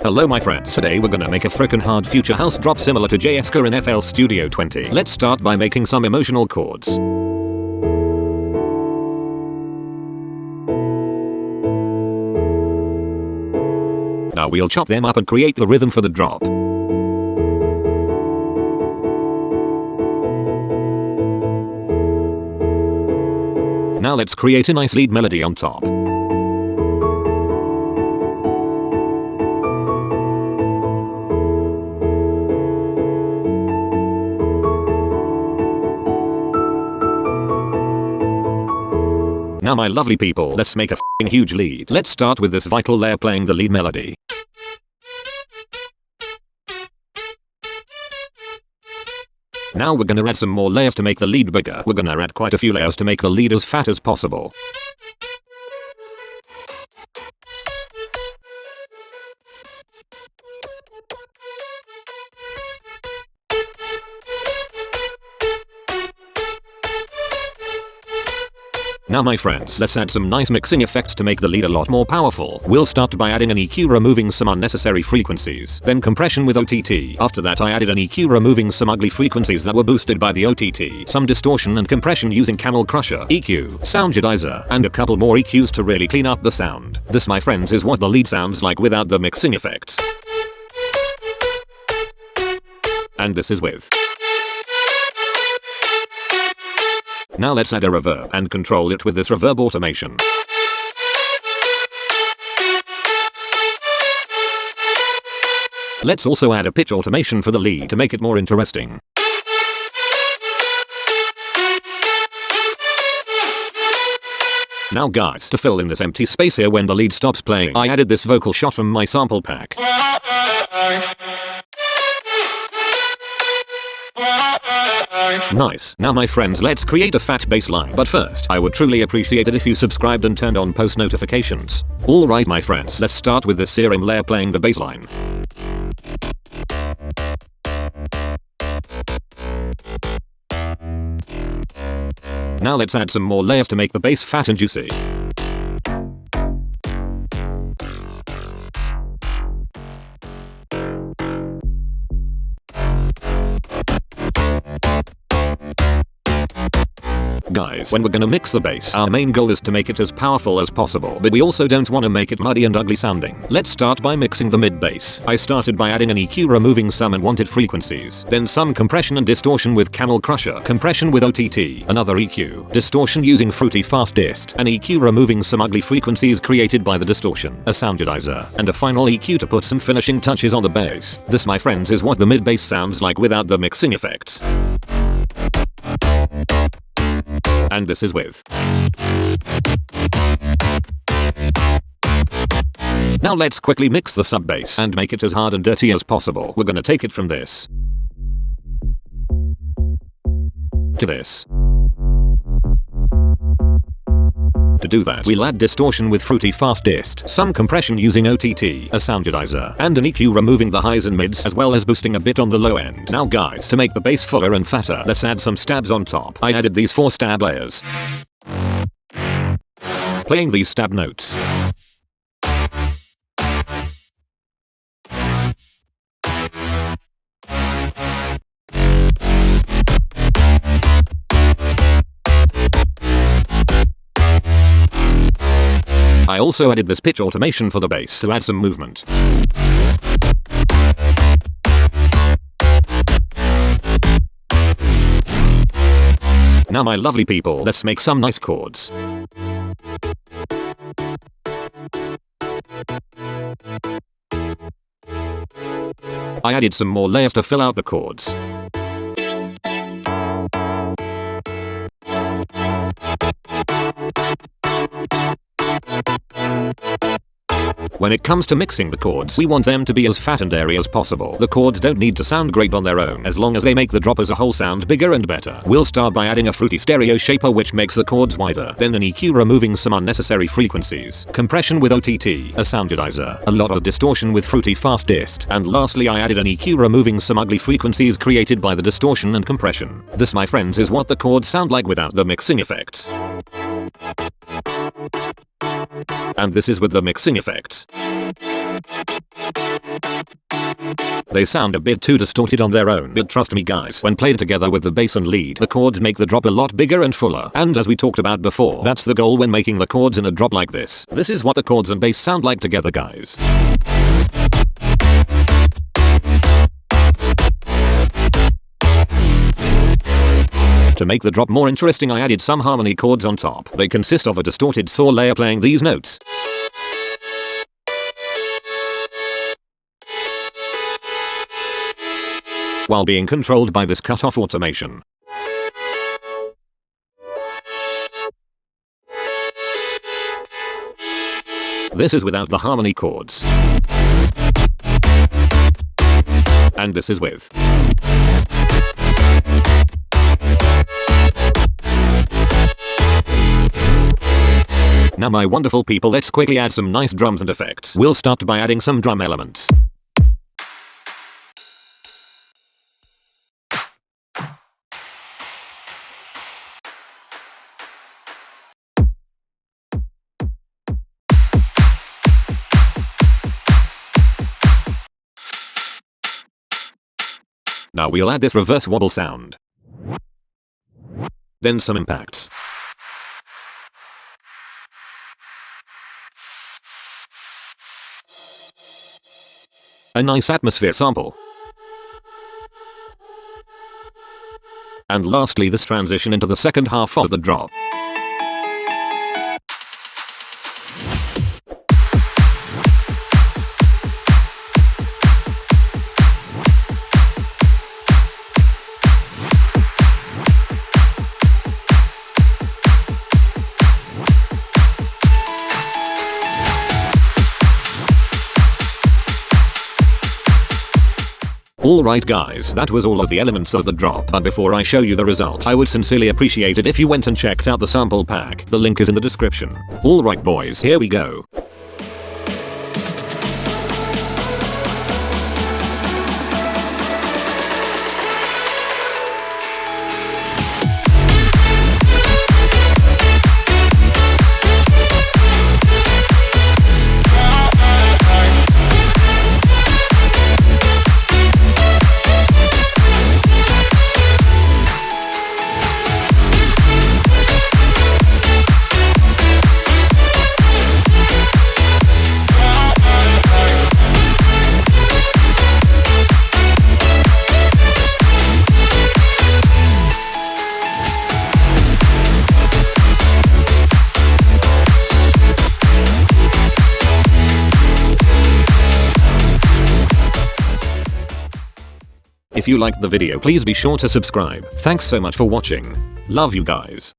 Hello my friends, today we're gonna make a frickin' hard future house drop similar to ESKAR in FL Studio 20. Let's start by making some emotional chords. Now we'll chop them up and create the rhythm for the drop. Now let's create a nice lead melody on top. Now my lovely people, let's make a f***ing huge lead. Let's start with this vital layer playing the lead melody. Now we're gonna add some more layers to make the lead bigger. We're gonna add quite a few layers to make the lead as fat as possible. Now my friends, let's add some nice mixing effects to make the lead a lot more powerful. We'll start by adding an EQ removing some unnecessary frequencies, then compression with OTT. After that I added an EQ removing some ugly frequencies that were boosted by the OTT, some distortion and compression using Camel Crusher, EQ, Soundjedizer, and a couple more EQs to really clean up the sound. This my friends is what the lead sounds like without the mixing effects. And this is with. Now let's add a reverb and control it with this reverb automation. Let's also add a pitch automation for the lead to make it more interesting. Now guys, to fill in this empty space here when the lead stops playing, I added this vocal shot from my sample pack. Nice. Now my friends, let's create a fat bass line. But first, I would truly appreciate it if you subscribed and turned on post notifications. Alright my friends, let's start with this serum layer playing the bass line. Now let's add some more layers to make the bass fat and juicy. Guys, when we're gonna mix the bass, our main goal is to make it as powerful as possible, but we also don't want to make it muddy and ugly sounding. Let's start by mixing the mid bass. I started by adding an EQ removing some unwanted frequencies, then some compression and distortion with Camel Crusher, compression with OTT, another EQ, distortion using Fruity Fast Dist, an EQ removing some ugly frequencies created by the distortion, a Soundjedizer, and a final EQ to put some finishing touches on the bass. This my friends is what the mid bass sounds like without the mixing effects. And this is with. Now let's quickly mix the sub bass and make it as hard and dirty as possible. We're gonna take it from this to this. To do that, we'll add distortion with Fruity Fast Dist, some compression using OTT, a Soundjedizer, and an EQ removing the highs and mids as well as boosting a bit on the low end. Now guys, to make the bass fuller and fatter, let's add some stabs on top. I added these 4 stab layers. Playing these stab notes. I also added this pitch automation for the bass to add some movement. Now my lovely people, let's make some nice chords. I added some more layers to fill out the chords. When it comes to mixing the chords, we want them to be as fat and airy as possible. The chords don't need to sound great on their own, as long as they make the drop as a whole sound bigger and better. We'll start by adding a fruity stereo shaper which makes the chords wider, then an EQ removing some unnecessary frequencies, compression with OTT, a Soundjedizer, a lot of distortion with Fruity Fast Dist, and lastly I added an EQ removing some ugly frequencies created by the distortion and compression. This my friends is what the chords sound like without the mixing effects. And this is with the mixing effects. They sound a bit too distorted on their own, but trust me guys, when played together with the bass and lead, the chords make the drop a lot bigger and fuller. And as we talked about before, that's the goal when making the chords in a drop like this. This is what the chords and bass sound like together, guys. To make the drop more interesting, I added some harmony chords on top. They consist of a distorted saw layer playing these notes, while being controlled by this cutoff automation. This is without the harmony chords. And this is with. Now my wonderful people, let's quickly add some nice drums and effects. We'll start by adding some drum elements. Now we'll add this reverse wobble sound. Then some impacts. A nice atmosphere sample. And lastly, this transition into the second half of the drop. Alright guys, that was all of the elements of the drop, but before I show you the result, I would sincerely appreciate it if you went and checked out the sample pack. The link is in the description. Alright boys, here we go. If you liked the video, please be sure to subscribe. Thanks so much for watching. Love you guys.